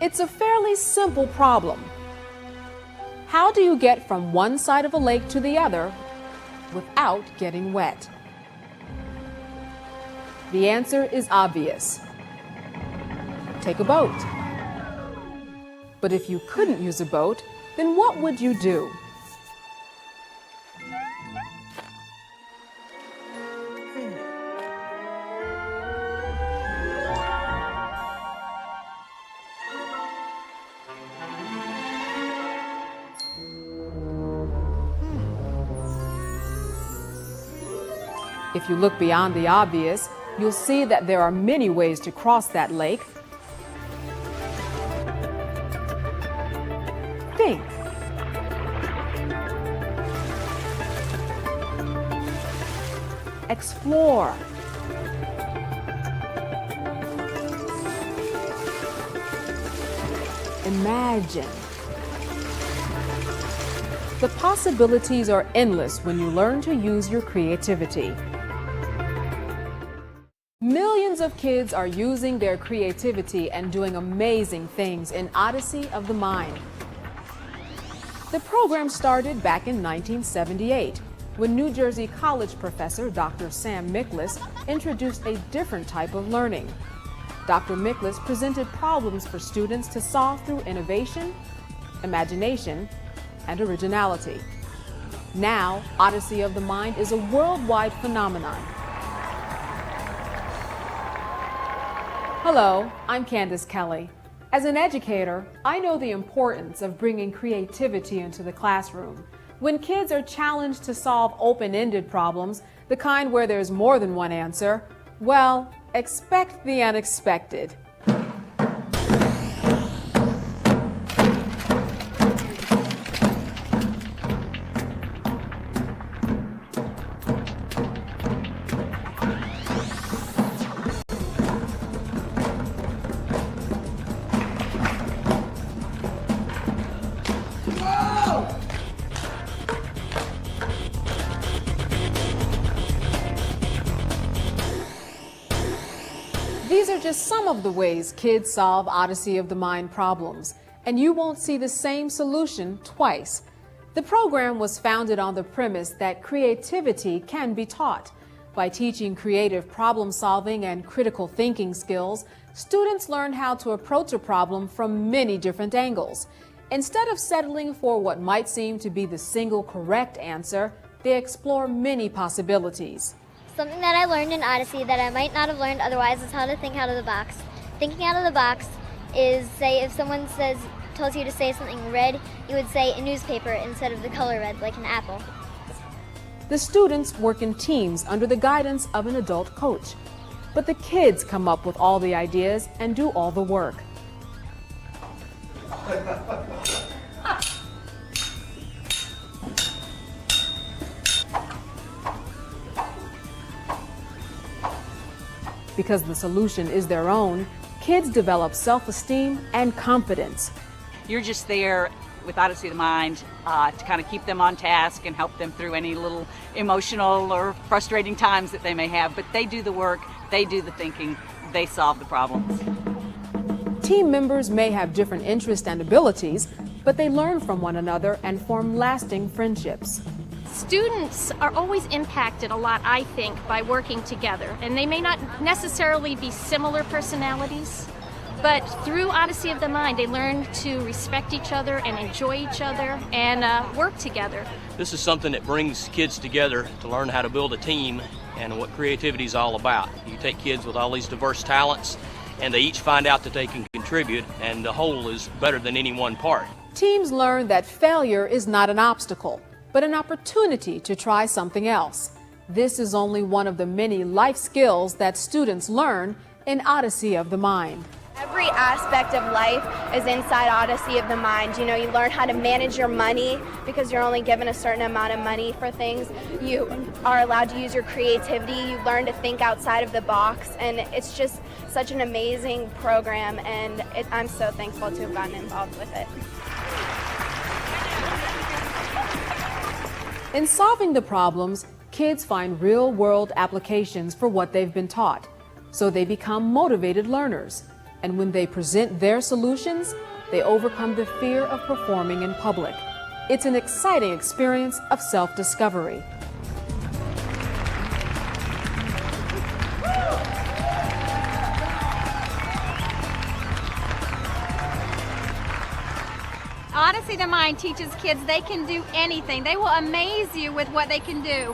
It's a fairly simple problem. How do you get from one side of a lake to the other without getting wet? The answer is obvious. Take a boat. But if you couldn't use a boat, then what would you do? If you look beyond the obvious, you'll see that there are many ways to cross that lake. Think. Explore. Imagine. The possibilities are endless when you learn to use your creativity. Millions of kids are using their creativity and doing amazing things in Odyssey of the Mind. The program started back in 1978 when New Jersey College professor Dr. Sam Miklas introduced a different type of learning. Dr. Miklas presented problems for students to solve through innovation, imagination, and originality. Now, Odyssey of the Mind is a worldwide phenomenon. Hello, I'm Candace Kelly. As an educator, I know the importance of bringing creativity into the classroom. When kids are challenged to solve open-ended problems, the kind where there's more than one answer, well, expect the unexpected. These are just some of the ways kids solve Odyssey of the Mind problems, and you won't see the same solution twice. The program was founded on the premise that creativity can be taught. By teaching creative problem solving and critical thinking skills, students learn how to approach a problem from many different angles. Instead of settling for what might seem to be the single correct answer, they explore many possibilities. Something that I learned in Odyssey that I might not have learned otherwise is how to think out of the box. Thinking out of the box is, say, if someone tells you to say something red, you would say a newspaper instead of the color red, like an apple. The students work in teams under the guidance of an adult coach. But the kids come up with all the ideas and do all the work. Because the solution is their own, kids develop self-esteem and confidence. You're just there with Odyssey of the Mind to kind of keep them on task and help them through any little emotional or frustrating times that they may have. But they do the work, they do the thinking, they solve the problems. Team members may have different interests and abilities, but they learn from one another and form lasting friendships. Students are always impacted a lot, I think, by working together. And they may not necessarily be similar personalities, but through Odyssey of the Mind, they learn to respect each other and enjoy each other and work together. This is something that brings kids together to learn how to build a team and what creativity is all about. You take kids with all these diverse talents, and they each find out that they can contribute, and the whole is better than any one part. Teams learn that failure is not an obstacle, but an opportunity to try something else. This is only one of the many life skills that students learn in Odyssey of the Mind. Every aspect of life is inside Odyssey of the Mind. You know, you learn how to manage your money because you're only given a certain amount of money for things. You are allowed to use your creativity. You learn to think outside of the box, and it's just such an amazing program, and I'm so thankful to have gotten involved with it. In solving the problems, kids find real-world applications for what they've been taught, so they become motivated learners. And when they present their solutions, they overcome the fear of performing in public. It's an exciting experience of self-discovery. Odyssey of the Mind teaches kids they can do anything. They will amaze you with what they can do.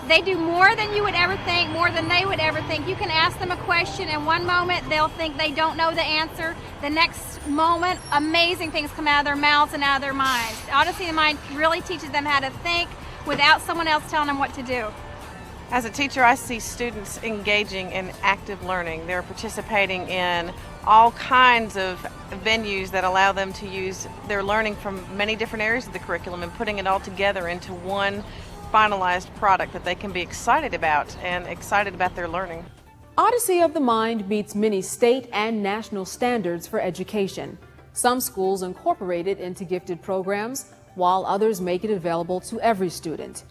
They do more than you would ever think, more than they would ever think. You can ask them a question, and one moment they'll think they don't know the answer. The next moment, amazing things come out of their mouths and out of their minds. Odyssey of the Mind really teaches them how to think without someone else telling them what to do. As a teacher, I see students engaging in active learning. They're participating in all kinds of venues that allow them to use their learning from many different areas of the curriculum and putting it all together into one finalized product that they can be excited about and excited about their learning. Odyssey of the Mind meets many state and national standards for education. Some schools incorporate it into gifted programs, while others make it available to every student.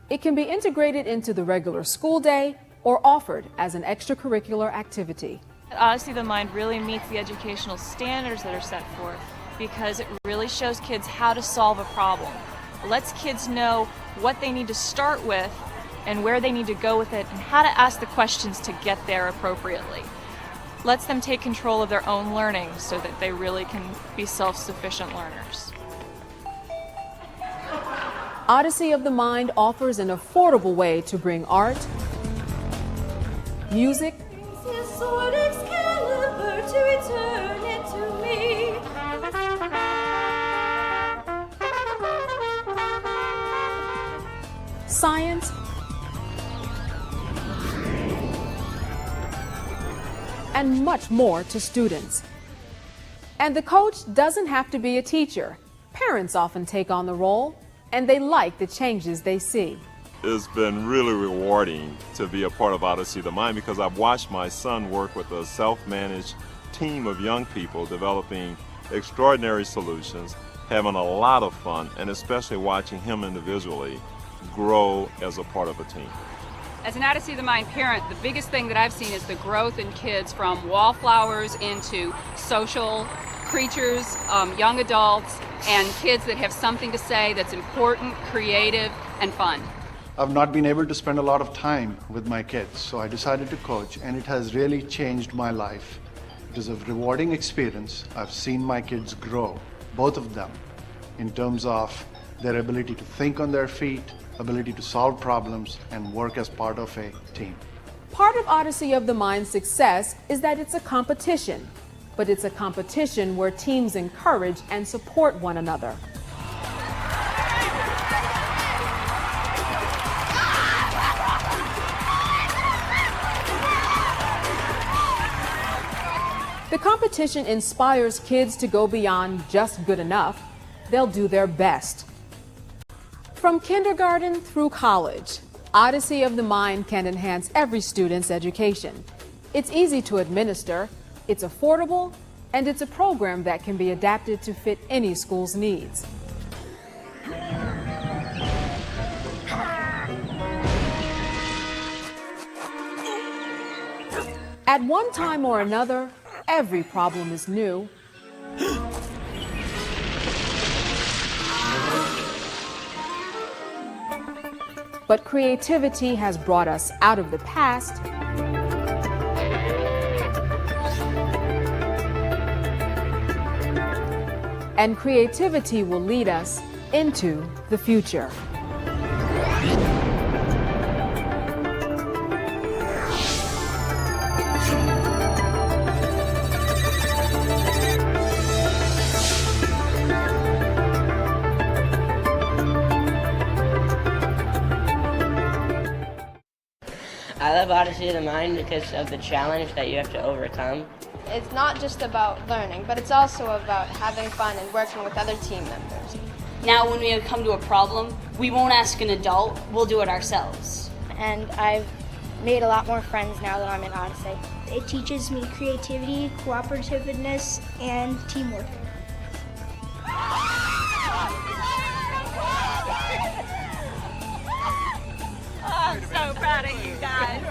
It can be integrated into the regular school day or offered as an extracurricular activity. Odyssey of the Mind really meets the educational standards that are set forth because it really shows kids how to solve a problem. It lets kids know what they need to start with and where they need to go with it and how to ask the questions to get there appropriately. Lets them take control of their own learning so that they really can be self-sufficient learners. Odyssey of the Mind offers an affordable way to bring art, music, science, and much more to students. And the coach doesn't have to be a teacher. Parents often take on the role, and they like the changes they see. It's been really rewarding to be a part of Odyssey of the Mind because I've watched my son work with a self-managed team of young people developing extraordinary solutions, having a lot of fun, and especially watching him individually grow as a part of a team. As an Odyssey of the Mind parent, the biggest thing that I've seen is the growth in kids from wallflowers into social creatures, young adults, and kids that have something to say that's important, creative, and fun. I've not been able to spend a lot of time with my kids, so I decided to coach, and it has really changed my life. It is a rewarding experience. I've seen my kids grow, both of them, in terms of their ability to think on their feet, ability to solve problems, and work as part of a team. Part of Odyssey of the Mind's success is that it's a competition, but it's a competition where teams encourage and support one another. The competition inspires kids to go beyond just good enough. They'll do their best. From kindergarten through college, Odyssey of the Mind can enhance every student's education. It's easy to administer, it's affordable, and it's a program that can be adapted to fit any school's needs. At one time or another, every problem is new. But creativity has brought us out of the past and creativity will lead us into the future. I love Odyssey of the Mind because of the challenge that you have to overcome. It's not just about learning, but it's also about having fun and working with other team members. Now when we come to a problem, we won't ask an adult, we'll do it ourselves. And I've made a lot more friends now that I'm in Odyssey. It teaches me creativity, cooperativeness, and teamwork. I'm so proud of you guys.